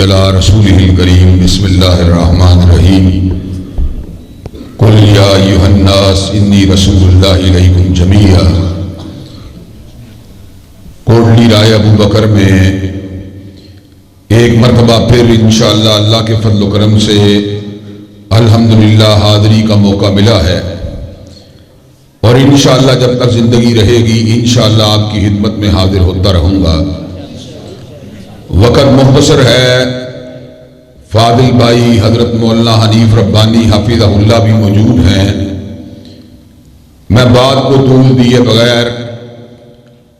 علی رسولہ الکریم بسم اللہ الرحمن الرحیم قل یا ایھا الناس انی رسول اللہ الیکم جمیعا۔ کوٹلی رائے ابو بکر میں ایک مرتبہ پھر انشاءاللہ اللہ کے فضل و کرم سے الحمدللہ حاضری کا موقع ملا ہے، اور انشاءاللہ جب تک زندگی رہے گی انشاءاللہ آپ کی خدمت میں حاضر ہوتا رہوں گا۔ وقت مختصر ہے، فاضل بھائی حضرت مولانا حنیف ربانی حفظہ اللہ بھی موجود ہیں۔ میں بات کو طول دیے بغیر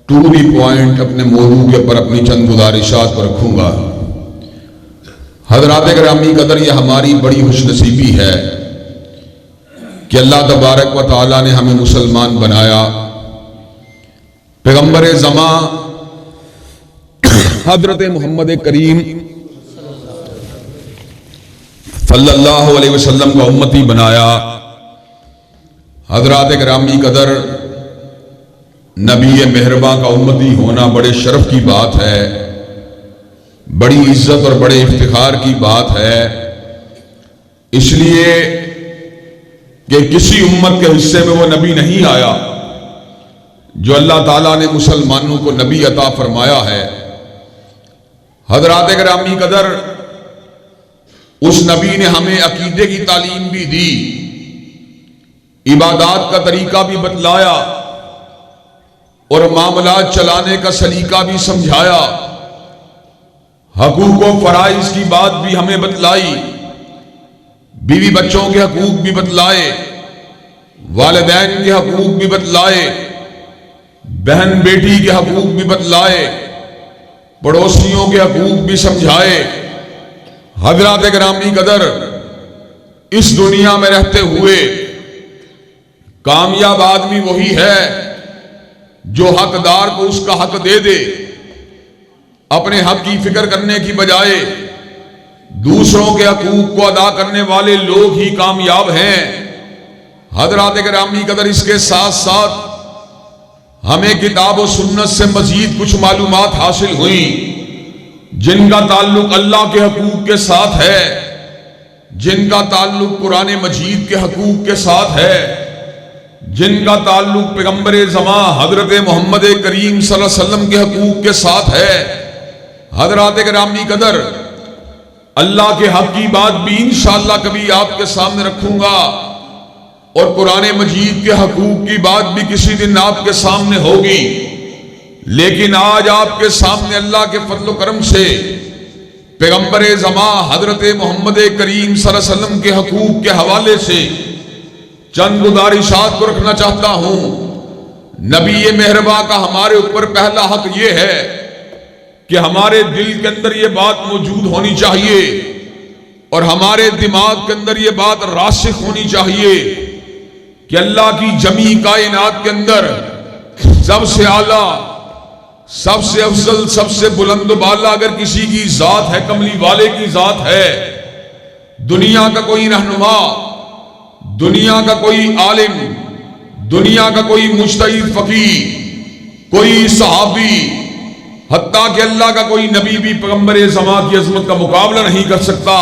ٹو دی پوائنٹ اپنے موضوع کے پر اپنی چند گزارشات پر رکھوں گا۔ حضرات گرامی قدر، یہ ہماری بڑی خوش نصیبی ہے کہ اللہ تبارک و تعالیٰ نے ہمیں مسلمان بنایا۔ پیغمبر زمان حضرت محمد کریم صلی اللہ علیہ وسلم کا امتی بنایا۔ حضرات گرامی قدر، نبی مہرباں کا امتی ہونا بڑے شرف کی بات ہے، بڑی عزت اور بڑے افتخار کی بات ہے، اس لیے کہ کسی امت کے حصے میں وہ نبی نہیں آیا جو اللہ تعالیٰ نے مسلمانوں کو نبی عطا فرمایا ہے۔ حضرات گرامی قدر، اس نبی نے ہمیں عقیدے کی تعلیم بھی دی، عبادات کا طریقہ بھی بتلایا، اور معاملات چلانے کا سلیقہ بھی سمجھایا، حقوق و فرائض کی بات بھی ہمیں بتلائی، بیوی بچوں کے حقوق بھی بتلائے، والدین کے حقوق بھی بتلائے، بہن بیٹی کے حقوق بھی بتلائے، پڑوسیوں کے حقوق بھی سمجھائے۔ حضرات گرامی قدر، اس دنیا میں رہتے ہوئے کامیاب آدمی وہی ہے جو حقدار کو اس کا حق دے دے، اپنے حق کی فکر کرنے کی بجائے دوسروں کے حقوق کو ادا کرنے والے لوگ ہی کامیاب ہیں۔ حضرات گرامی قدر، اس کے ساتھ ساتھ ہمیں کتاب و سنت سے مزید کچھ معلومات حاصل ہوئیں جن کا تعلق اللہ کے حقوق کے ساتھ ہے، جن کا تعلق قرآن مجید کے حقوق کے ساتھ ہے، جن کا تعلق پیغمبر زمان حضرت محمد کریم صلی اللہ علیہ وسلم کے حقوق کے ساتھ ہے۔ حضرات گرامی قدر، اللہ کے حق کی بات بھی انشاءاللہ کبھی آپ کے سامنے رکھوں گا، اور قرآن مجید کے حقوق کی بات بھی کسی دن آپ کے سامنے ہوگی، لیکن آج آپ کے سامنے اللہ کے فضل و کرم سے پیغمبر زمان حضرت محمد کریم صلی اللہ علیہ وسلم کے حقوق کے حوالے سے چند گزارشات کو رکھنا چاہتا ہوں۔ نبی مہرباں کا ہمارے اوپر پہلا حق یہ ہے کہ ہمارے دل کے اندر یہ بات موجود ہونی چاہیے، اور ہمارے دماغ کے اندر یہ بات راسخ ہونی چاہیے کہ اللہ کی جمیع کائنات کے اندر سب سے اعلیٰ، سب سے افضل، سب سے بلند و بالا اگر کسی کی ذات ہے، کملی والے کی ذات ہے۔ دنیا کا کوئی رہنما، دنیا کا کوئی عالم، دنیا کا کوئی مجتہد فقیہ، کوئی صحابی، حتیٰ کہ اللہ کا کوئی نبی بھی پیغمبر زمان کی عظمت کا مقابلہ نہیں کر سکتا۔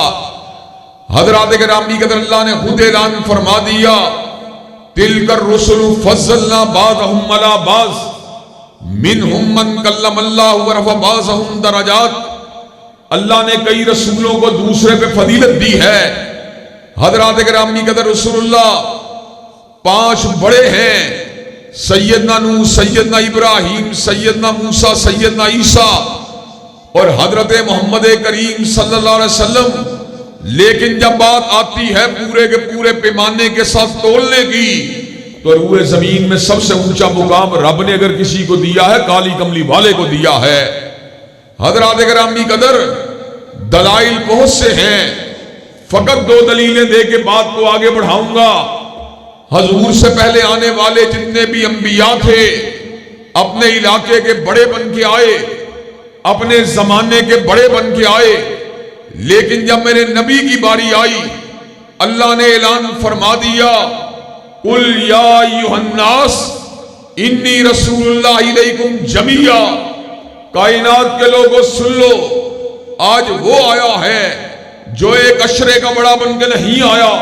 حضرات گرامی قدر، اللہ نے خود اعلان فرما دیا، تِلْكَ الرُّسُلُ فَضَّلْنَا بَعْضَهُمْ عَلَىٰ بَعْضٍ مِّنْهُمْ مَنْ كَلَّمَ اللَّهُ وَرَفَعَ بَعْضَهُمْ دَرَجَاتٍ۔ اللہ نے کئی رسولوں کو دوسرے پہ فضیلت دی ہے۔ حضرات گرامی قدر، رسول اللہ 5 بڑے ہیں، سیدنا نوح، سیدنا ابراہیم، سیدنا موسیٰ، سیدنا عیسیٰ اور حضرت محمد کریم صلی اللہ علیہ وسلم۔ لیکن جب بات آتی ہے پورے کے پورے پیمانے کے ساتھ تولنے کی، تو روئے زمین میں سب سے اونچا مقام رب نے اگر کسی کو دیا ہے، کالی کملی والے کو دیا ہے۔ حضرات گرامی قدر، دلائل بہت سے ہیں، فقط 2 دلیلیں دے کے بات کو آگے بڑھاؤں گا۔ حضور سے پہلے آنے والے جتنے بھی انبیاء تھے اپنے علاقے کے بڑے بن کے آئے، اپنے زمانے کے بڑے بن کے آئے، لیکن جب میرے نبی کی باری آئی، اللہ نے اعلان فرما دیا، قُلْ يَا أَيُّهَا النَّاسِ إِنِّي رَسُولُ اللَّهِ إِلَيْكُمْ جَمِيعًا۔ کائنات کے لوگوں سن لو، آج وہ آیا ہے جو ایک عشرے کا بڑا بن کے نہیں آیا،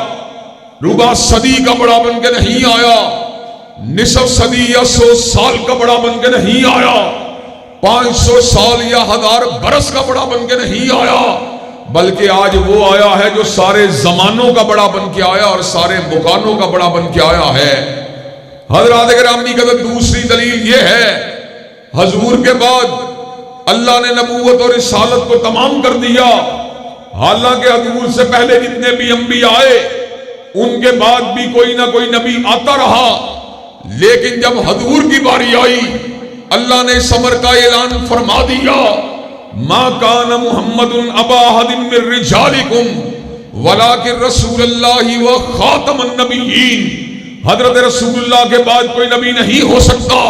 ربع صدی کا بڑا بن کے نہیں آیا، نصف صدی یا 100 سال کا بڑا بن کے نہیں آیا، 500 سال یا 1000 برس کا بڑا بن کے نہیں آیا، بلکہ آج وہ آیا ہے جو سارے زمانوں کا بڑا بن کے آیا اور سارے مکانوں کا بڑا بن کے آیا ہے۔ حضرات گرامی کا دوسری دلیل یہ ہے، حضور کے بعد اللہ نے نبوت اور رسالت کو تمام کر دیا، حالانکہ حضور سے پہلے جتنے بھی انبیاء آئے ان کے بعد بھی کوئی نہ کوئی نبی آتا رہا، لیکن جب حضور کی باری آئی اللہ نے اس امر کا اعلان فرما دیا، ما کان محمد ابا احد من رجالکم ولکن رسول اللہ و خاتم النبیین، حضرت رسول اللہ کے بعد کوئی نبی نہیں ہو سکتا،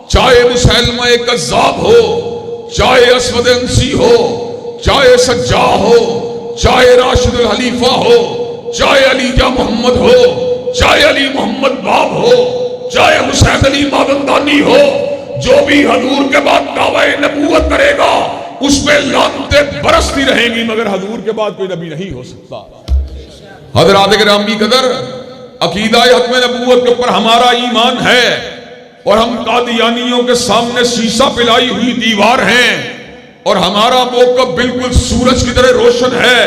چاہے مسیلمہ کذاب ہو، چاہے اسود انسی ہو، چاہے سجاح ہو، چاہے راشد الخلیفہ ہو، چاہے علی جا محمد ہو، چاہے علی محمد باب ہو، چاہے حسین علی مادندانی ہو، جو بھی حضور کے بعد دعوی نبوت کرے گا اس پہ لعنتیں برستی رہیں گی، مگر حضور کے بعد کوئی نبی نہیں ہو سکتا۔ حضرات گرامی قدر، عقیدہ ختم نبوت کے اوپر ہمارا ایمان ہے اور ہم قادیانیوں کے سامنے سیسا پلائی ہوئی دیوار ہیں اور ہمارا موقف بالکل سورج کی طرح روشن ہے۔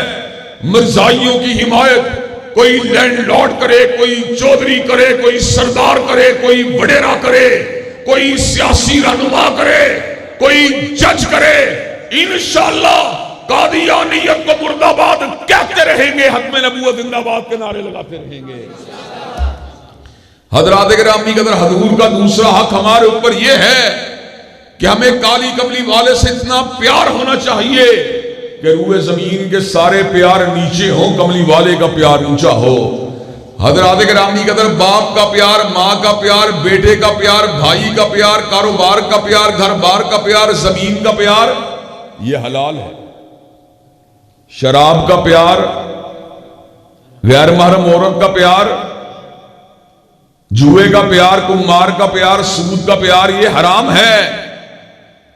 مرزائیوں کی حمایت کوئی لینڈ لارڈ کرے، کوئی چودھری کرے، کوئی سردار کرے، کوئی وڈیرا کرے، کوئی سیاسی رہنما کرے، کوئی جج کرے، انشاءاللہ قادیانیت کو مرد آباد کہتے رہیں گے، ختم نبوت زندہ باد کے نعرے لگاتے رہیں گے۔ حضرات گرامی قدر، حضور کا دوسرا حق ہمارے اوپر یہ ہے کہ ہمیں کالی کملی والے سے اتنا پیار ہونا چاہیے کہ روئے زمین کے سارے پیار نیچے ہوں، کملی والے کا پیار اونچا ہو۔ حضرات گرامی قدر، باپ کا پیار، ماں کا پیار، بیٹے کا پیار، بھائی کا پیار، کاروبار کا پیار، گھر بار کا پیار، زمین کا پیار، یہ حلال ہے۔ شراب کا پیار، غیر محرم عورت کا پیار، جوئے کا پیار، قمار کا پیار، سود کا پیار، یہ حرام ہے۔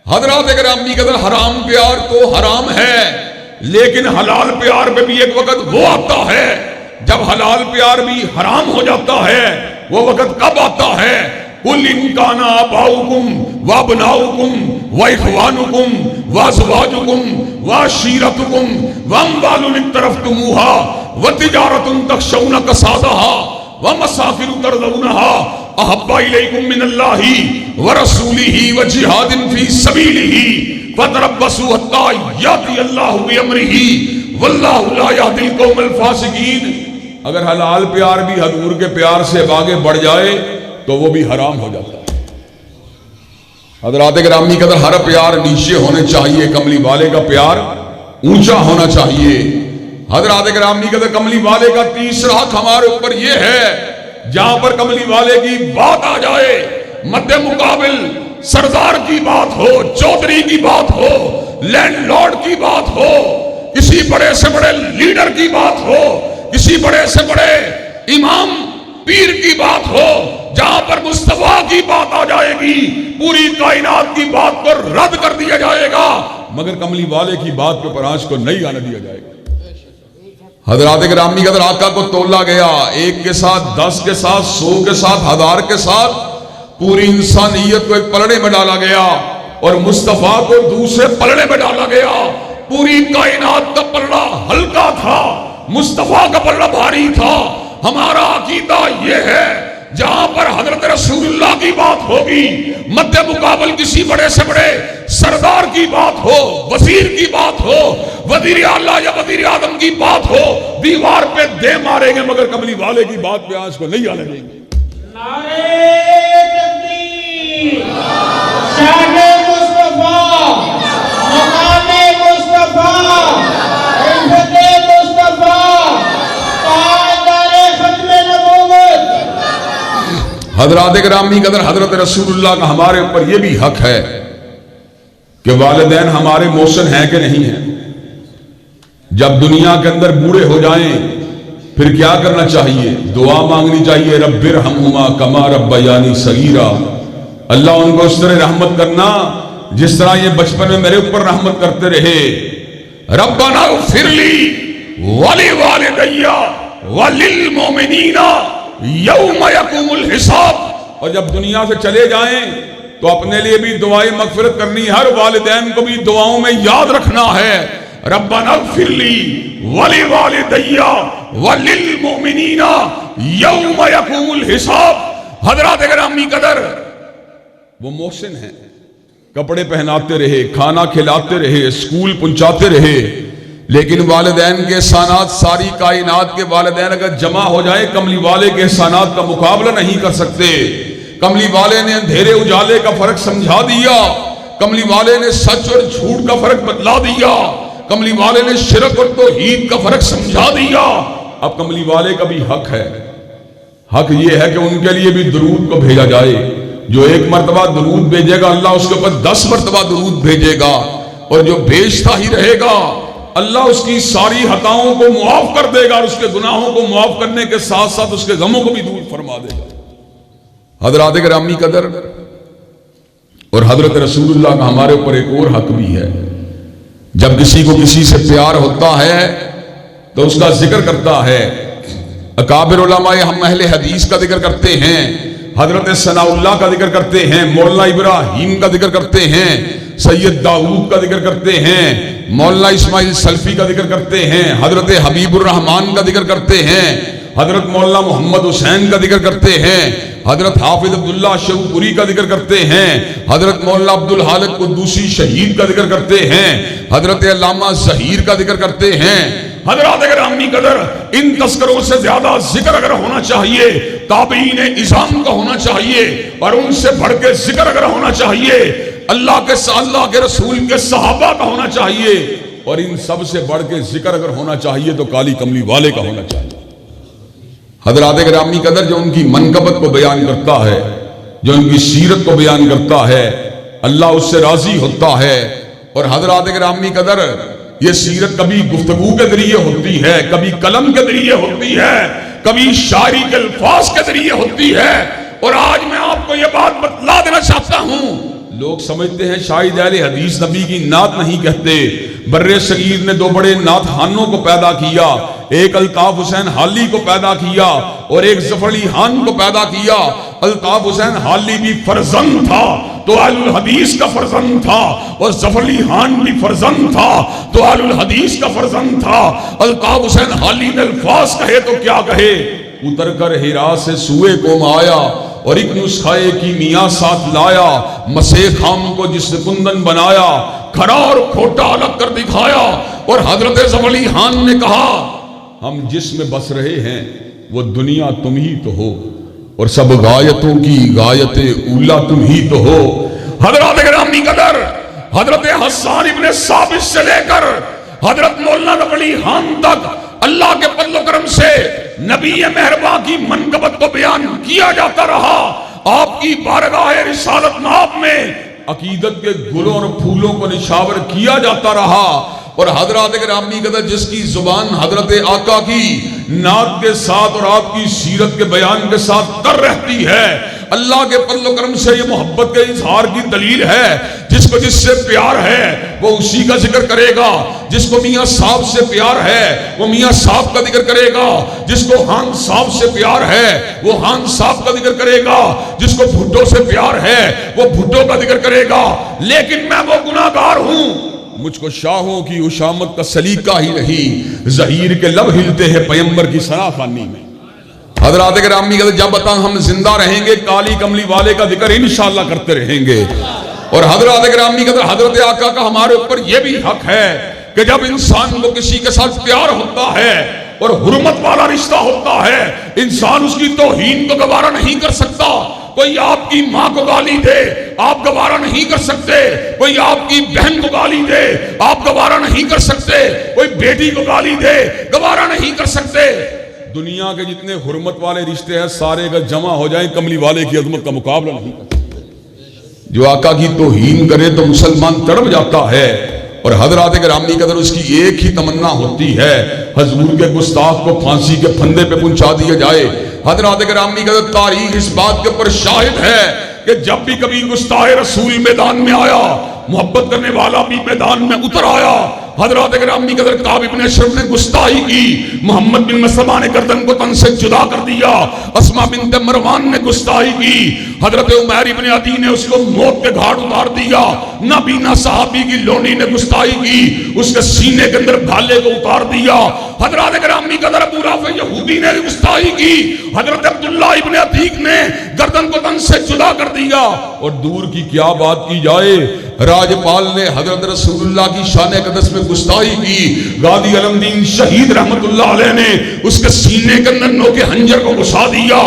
حضرات گرامی قدر، حرام پیار تو حرام ہے، لیکن حلال پیار پہ بھی ایک وقت وہ آتا ہے جب حلال پیار بھی حرام ہو جاتا ہے۔ وہ وقت کب آتا ہے؟ قُلْ إِنْ كَانَ آبَاؤُكُمْ وَأَبْنَاؤُكُمْ وَإِخْوَانُكُمْ وَأَزْوَاجُكُمْ وَعَشِيرَتُكُمْ وَأَمْوَالٌ اقْتَرَفْتُمُوهَا وَتِجَارَةٌ تَخْشَوْنَ كَسَادَهَا وَمَسَاكِنُ تَرْضَوْنَهَا أَحَبَّ إِلَيْكُم مِّنَ اللَّهِ وَرَسُولِهِ وَجِهَادٍ فِي سَبِيلِهِ فَتَرَبَّصُوا حَتَّىٰ يَأْتِيَ اللَّهُ بِأَمْرِهِ وَاللَّهُ لَا يَهْدِي الْقَوْمَ الْفَاسِقِينَ۔ اگر حلال پیار بھی حضور کے پیار سے آگے بڑھ جائے تو وہ بھی حرام ہو جاتا ہے۔ حضرات گرامی قدر، ہر پیار نیچے ہونے چاہیے، کملی والے کا پیار اونچا ہونا چاہیے۔ حضرات گرامی قدر، کملی والے کا تیسرا حق ہمارے اوپر یہ ہے، جہاں پر کملی والے کی بات آ جائے، مد مقابل سردار کی بات ہو، چودھری کی بات ہو، لینڈ لارڈ کی بات ہو، کسی بڑے سے بڑے لیڈر کی بات ہو، کسی بڑے سے بڑے امام پیر کی بات ہو، جہاں پر مصطفیٰ کی بات آ جائے گی پوری کائنات کی بات کو رد کر دیا جائے گا، مگر کملی والے کی بات کے اوپر آنچ کو نہیں آنے دیا جائے گا۔ حضرات گرامی قدر، آقا کو تولا گیا، 1 کے ساتھ 10 کے ساتھ 100 کے ساتھ 1000 کے ساتھ، پوری انسانیت کو ایک پلڑے میں ڈالا گیا اور مصطفیٰ کو دوسرے پلڑے میں ڈالا گیا۔ پوری کائنات کا پلڑا ہلکا تھا، مصطفیٰ کا پلڑا بھاری تھا۔ ہمارا عقیدہ یہ ہے، جہاں پر حضرت رسول اللہ کی بات ہوگی، مد مقابل کسی بڑے سے بڑے سردار کی بات ہو، وزیر کی بات ہو، وزیر اعلیٰ یا وزیر اعظم کی بات ہو، دیوار پہ دے ماریں گے، مگر کملی والے کی بات پہ آنچ کو نہیں آنے دیں گے۔ نعرہ تکبیر، شان مصطفیٰ، مقام مصطفیٰ، عزت مصطفیٰ، تاجدار ختم نبوت۔ حضرات گرامی قدر، حضرت رسول اللہ کا ہمارے اوپر یہ بھی حق ہے کہ والدین ہمارے محسن ہیں کہ نہیں ہیں۔ جب دنیا کے اندر بوڑھے ہو جائیں پھر کیا کرنا چاہیے؟ دعا مانگنی چاہیے، رب ارحمہما کما ربیانی صغیرا، اللہ ان کو اس طرح رحمت کرنا جس طرح یہ بچپن میں میرے اوپر رحمت کرتے رہے۔ ربنا اغفر لی ولوالدی وللمؤمنین یوم یقوم الحساب. اور جب دنیا سے چلے جائیں تو اپنے لیے بھی دعائیں مغفرت کرنی، ہر والدین کو بھی دعاؤں میں یاد رکھنا ہے. ربنا اغفر لی ولوالدی وللمؤمنین یوم یقوم الحساب. حضرات گرامی قدر، وہ محسن ہیں، کپڑے پہناتے رہے، کھانا کھلاتے رہے، اسکول پہنچاتے رہے، لیکن والدین کے احسانات ساری کائنات کے والدین اگر جمع ہو جائیں کملی والے کے احسانات کا مقابلہ نہیں کر سکتے. کملی والے نے اندھیرے اجالے کا فرق سمجھا دیا، کملی والے نے سچ اور جھوٹ کا فرق بتلا دیا، کملی والے نے شرک اور توحید کا فرق سمجھا دیا. اب کملی والے کا بھی حق ہے، حق یہ ہے کہ ان کے لیے بھی درود کو بھیجا جائے. جو ایک مرتبہ درود بھیجے گا اللہ اس کے اوپر 10 مرتبہ درود بھیجے گا، اور جو بھیجتا ہی رہے گا اللہ اس کی ساری خطاؤں کو معاف کر دے گا، اور اس کے گناہوں کو معاف کرنے کے ساتھ ساتھ اس کے غموں کو بھی دور فرما دے گا. حضرات گرامی قدر، اور حضرت رسول اللہ کا ہمارے اوپر ایک اور حق بھی ہے. جب کسی کو کسی سے پیار ہوتا ہے تو اس کا ذکر کرتا ہے. اکابر علماء ہم اہل حدیث کا ذکر کرتے ہیں، حضرت ثناء اللہ کا ذکر کرتے ہیں، مولانا ابراہیم کا ذکر کرتے ہیں، سید داؤد کا ذکر کرتے ہیں، مولانا اسماعیل سلفی کا ذکر کرتے ہیں، حضرت حبیب الرحمان کا ذکر کرتے ہیں، حضرت مولانا محمد حسین کا ذکر کرتے ہیں، حضرت حافظ عبداللہ شوقی کا ذکر کرتے ہیں، حضرت مولانا عبدالحالق قدوسی شہید کا ذکر کرتے ہیں، حضرت علامہ ظہیر کا ذکر کرتے ہیں. حضرات گرامی قدر، ان تذکروں سے زیادہ ذکر اگر ہونا چاہیے تابعین اعظام کا ہونا چاہیے، اور ان سے بڑھ کے ذکر اگر ہونا چاہیے اللہ کے رسول کے صحابہ کا ہونا چاہیے، اور ان سب سے بڑھ کے ذکر اگر ہونا چاہیے تو کالی کملی والے کا ہونا چاہیے. حضرات گرامی قدر، جو ان کی منقبت کو بیان کرتا ہے، جو ان کی سیرت کو بیان کرتا ہے، اللہ اس سے راضی ہوتا ہے. اور حضرات گرامی قدر، یہ سیرت کبھی گفتگو کے ذریعے ہوتی ہے، کبھی قلم کے ذریعے ہوتی ہے، کبھی شاعری کے الفاظ کے ذریعے ہوتی ہے. اور آج میں آپ کو یہ بات بتلا دینا چاہتا ہوں، لوگ سمجھتے ہیں شاید اہل حدیث نبی کی نعت نہیں کہتے. برِ صغیر نے 2 بڑے نعت خانوں کو پیدا کیا، ایک الطاف حسین حالی کو پیدا کیا اور ایک ظفر علی خان کو پیدا کیا. الطاف حسین حالی بھی فرزند تھا تو اہل الحدیث کا فرزند تھا، اور ظفر علی خان بھی فرزند تھا تو اہل الحدیث کا فرزند تھا. الطاف حسین حالی نے الفاظ کہے تو کیا کہے، اتر کر ہرا سے سوئے قوم آیا اور ایک نسخے کی میاں ساتھ لایا، مسیح خام کو جس نے کندن بنایا، کھڑا اور کھوٹا الگ کر دکھایا. اور حضرت ظفر علی خان نے کہا ہم جس میں بس رہے ہیں وہ دنیا تم ہی تو ہو، اور سب غایتوں کی غایت اولا تم ہی تو ہو. حضرات گرامی قدر، حضرت حسان ابن ثابت سے لے کر حضرت مولانا ظفر علی خان تک اللہ کے فضل و کرم سے نبی مہرباں کی منقبت کو بیان کیا جاتا رہا. آپ کی بارگاہ رسالت ناب میں عقیدت کے گلوں اور پھولوں کو نشاور کیا جاتا رہا. اور حضرات گرامی قدر، جس کی زبان حضرت آقا کی نعت کے ساتھ اور آپ کی سیرت کے بیان کے ساتھ تر رہتی ہے، اللہ کے فضل و کرم سے یہ محبت کے اظہار کی دلیل ہے. جس کو جس سے پیار ہے وہ اسی کا ذکر کرے گا، جس کو میاں صاحب سے پیار ہے وہ میاں صاحب کا ذکر کرے گا، جس کو خان صاحب سے پیار ہے وہ خان صاحب کا ذکر کرے گا، جس کو بھٹو سے پیار ہے وہ بھٹو کا ذکر کرے گا. لیکن میں وہ گناہگار ہوں، مجھ کو شاہوں کی اشامت کا سلیقہ ہی نہیں، ظہیر کے لب ہلتے ہیں پیمبر کی ثنا خوانی میں. حضرات گرامی جب تک ہم زندہ رہیں گے کالی کملی والے کا ذکر انشاءاللہ کرتے رہیں گے. اور حضرات گرامی حضرت آقا کا ہمارے اوپر یہ بھی حق ہے کہ جب انسان کو کسی کے ساتھ پیار ہوتا ہے اور حرمت والا رشتہ ہوتا ہے، انسان اس کی توہین کو گوارا نہیں کر سکتا. کوئی آپ کی ماں کو گالی دے آپ گوارا نہیں کر سکتے، کوئی آپ کی بہن کو گالی دے آپ گوارا نہیں کر سکتے، کوئی بیٹی کو گالی دے گوارا نہیں کر سکتے. دنیا کے جتنے حرمت والے رشتے ہیں سارے اگر جمع ہو جائیں کملی والے کی عظمت کا مقابلہ نہیں کر سکتے. جو آقا کی توہین کرے تو مسلمان تڑپ جاتا ہے. اور حضرات گرامی قدر اس کی ایک ہی تمنا ہوتی ہے حضور کے گستاخ کو پھانسی کے پھندے پہ پہنچا دیا جائے. حضرات گرامی قدر تاریخ اس بات کے اوپر شاہد ہے کہ جب بھی کبھی گستاخ رسول میدان میں آیا محبت کرنے والا بھی میدان میں اتر آیا. حضرات گرامی قدر کعب ابن اشرف نے گستاخی کی, محمد بن مسلمہ نے گردن کو تن سے جدا کر دیا, اسما بنت مروان نے گستاخی کی, حضرت عمیر ابن عدی نے اس کو موت کے گھاٹ اتار دیا, نابینا صحابی کی لونی نے گستاخی کی, اس کے سینے کے اندر بھالے کو اتار دیا. حضرات گرامی قدر ابو رافع یہودی نے گستاخی کی, حضرت عبداللہ ابن عتیق نے گردن کو تن سے جدا کر دیا. اور دور کی کیا بات کی جائے, راجپال نے حضرت رسول اللہ کی شان اقدس میں گستاخی کی. غازی علمدین شہید رحمت اللہ علیہ نے اس کے سینے کے اندر نوک خنجر کو گھسا دیا.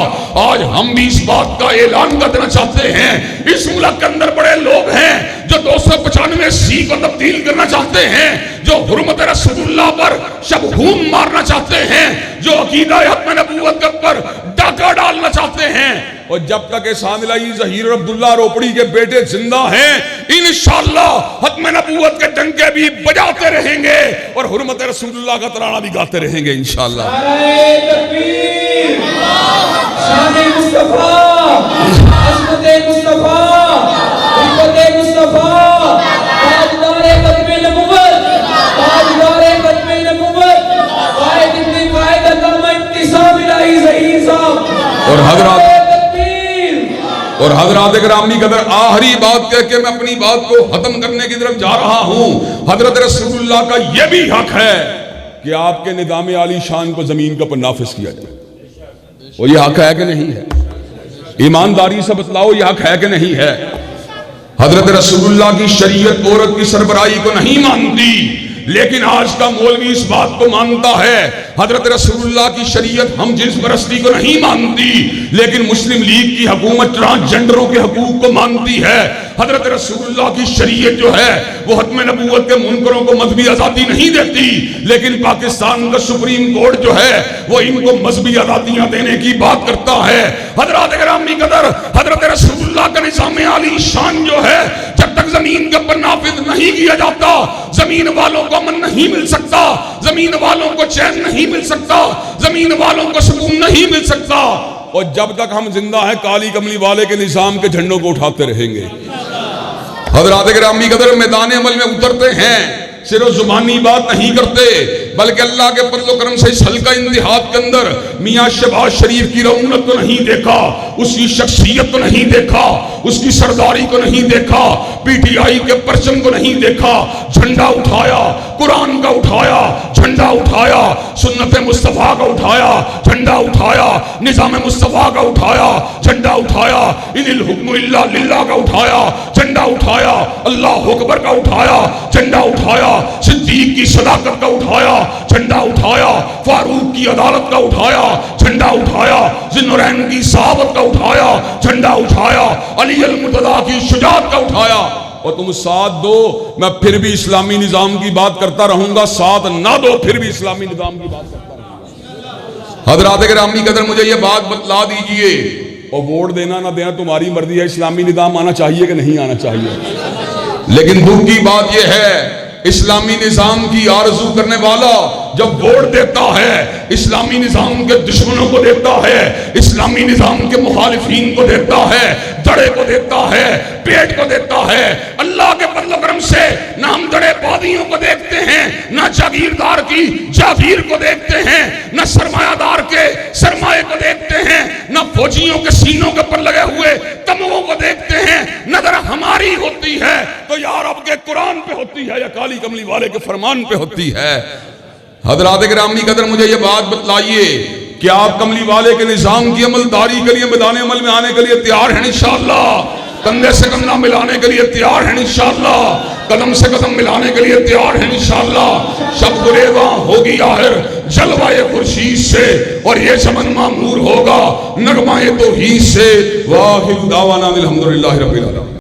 آج ہم بھی اس بات کا اعلان کرنا چاہتے ہیں, اس ملک کے اندر بڑے لوگ ہیں جو 295 کو تبدیل کرنا چاہتے ہیں, جو حرمت رسول اللہ پر شبہوم مارنا چاہتے ہیں, جو عقیدہ ختم نبوت کے پر ڈاکہ ڈالنا چاہتے ہیں. اور جب تک احسان الہی ظہیر عبداللہ روپڑی کے بیٹے زندہ ہیں, انشاءاللہ ختم نبوت کے ڈنکے بھی بجاتے رہیں گے اور حرمت رسول اللہ کا ترانہ بھی گاتے رہیں گے انشاءاللہ. نعرہ تکبیر, شان مصطفیٰ, عظمت مصطفیٰ, حکمت مصطفیٰ, تاجدار ختم نبوت, تاجدار ختم نبوت, قائد ابن قائد علامہ انتساب الہی ظہیر صاحب. اور حضرات گرامی قدر آخری بات کہہ کے میں اپنی بات کو ختم کرنے کی طرف جا رہا ہوں. حضرت رسول اللہ کا یہ بھی حق ہے کہ آپ کے نظام عالی شان کو زمین کے اوپر نافذ کیا جائے. وہ یہ حق ہے کہ نہیں ہے؟ ایمانداری سے بتلاؤ, یہ حق ہے کہ نہیں ہے؟ حضرت رسول اللہ کی شریعت عورت کی سربراہی کو نہیں مانتی, لیکن آج کا مولوی اس بات کو مانتا ہے. حضرت رسول اللہ کی شریعت ہم جنس پرستی کو نہیں مانتی, لیکن مسلم لیگ کی حکومت ٹرانسجنڈروں کے حقوق کو مانتی ہے. حضرت رسول اللہ کی شریعت جو ہے وہ ختم نبوت کے منکروں کو مذہبی آزادی نہیں دیتی, لیکن پاکستان کا سپریم کورٹ جو ہے وہ ان کو مذہبی آزادیاں دینے کی بات کرتا ہے. حضرات گرامی قدر, حضرت رسول اللہ کا نظام عالی شان جو ہے جب تک زمین کے اوپر نافذ نہیں کیا جاتا, زمین والوں کو امن نہیں مل سکتا, زمین والوں کو چین نہیں مل سکتا, زمین والوں کو سکون نہیں مل سکتا. اور جب تک ہم زندہ ہیں کالی کملی والے کے نظام کے جھنڈوں کو اٹھاتے رہیں گے. حضرات گرامی قدر میدان عمل میں اترتے ہیں, صرف زبانی بات نہیں کرتے, بلکہ اللہ کے فضل و کرم سے اس حلقہ انتخاب کے اندر میاں شہباز شریف کی رونق کو نہیں دیکھا, اس کی شخصیت کو نہیں دیکھا, اس کی سرداری کو نہیں دیکھا, پی ٹی آئی کے پرچم کو نہیں دیکھا. جھنڈا اٹھایا, قرآن کا اٹھایا, جھنڈا اٹھایا, سنت مصطفیٰ کا اٹھایا, جھنڈا اٹھایا, نظام مصطفیٰ کا اٹھایا, جھنڈا اٹھایا, ان الحکم الا للہ کا اٹھایا, جھنڈا اٹھایا, اللہ اکبر کا اٹھایا, جھنڈا اٹھایا, صدیق کی صداقت کا اٹھایا, جھنڈا اٹھایا, فاروق کی عدالت کا اٹھایا, جھنڈا اٹھایا, ذوالنورین کی صحابت کا اٹھایا, جھنڈا اٹھایا, علی المرتضیٰ کی شجاعت کا اٹھایا. اور تم ساتھ دو, میں پھر بھی اسلامی نظام کی بات کرتا رہوں گا, ساتھ نہ دو پھر بھی اسلامی نظام کی بات کرتا رہوں گا. حضرات گرامی قدر مجھے یہ بات بتلا دیجئے, اور ووٹ دینا نہ دینا تمہاری مرضی ہے, اسلامی نظام آنا چاہیے کہ نہیں آنا چاہیے. لیکن دکھ کی بات یہ ہے, اسلامی نظام کی آرزو کرنے والا جب ووٹ دیتا ہے, اسلامی نظام کے دشمنوں کو دیتا ہے, اسلامی نظام کے مخالفین کو دیتا ہے, دڑے کو دیتا ہے, پیٹ کو دیتا ہے. اللہ کے فضل و کرم سے نہ ہم دڑے بادیوں کو دیکھتے ہیں, نہ جاگیردار کی جاگیر کو دیکھتے ہیں, نہ سرمایہ دار کے سرمایہ کو دیکھتے ہیں, نہ فوجیوں کے سینوں کے پر لگے ہوئے تمغوں کو دیکھتے ہیں. نظر ہماری ہوتی ہے تو یا رب کے قرآن پہ ہوتی ہے یا کالی کملی والے کے فرمان پہ ہوتی ہے. حضرات گرامی قدر مجھے یہ بات بتلائیے کہ آپ کملی والے کے نظام کی عملداری کے لیے میدان عمل میں آنے کے لیے تیار ہیں انشاءاللہ, کندھے سے کندھا ملانے کے لیے تیار ہیں انشاءاللہ, قدم سے قدم ملانے کے لیے تیار ہیں انشاءاللہ. شب گریباں ہوگی آخر جلوہ خورشید سے, اور یہ چمن معمور ہوگا نغمہ توحید سے. واخر دعوانا الحمدللہ رب العالمین.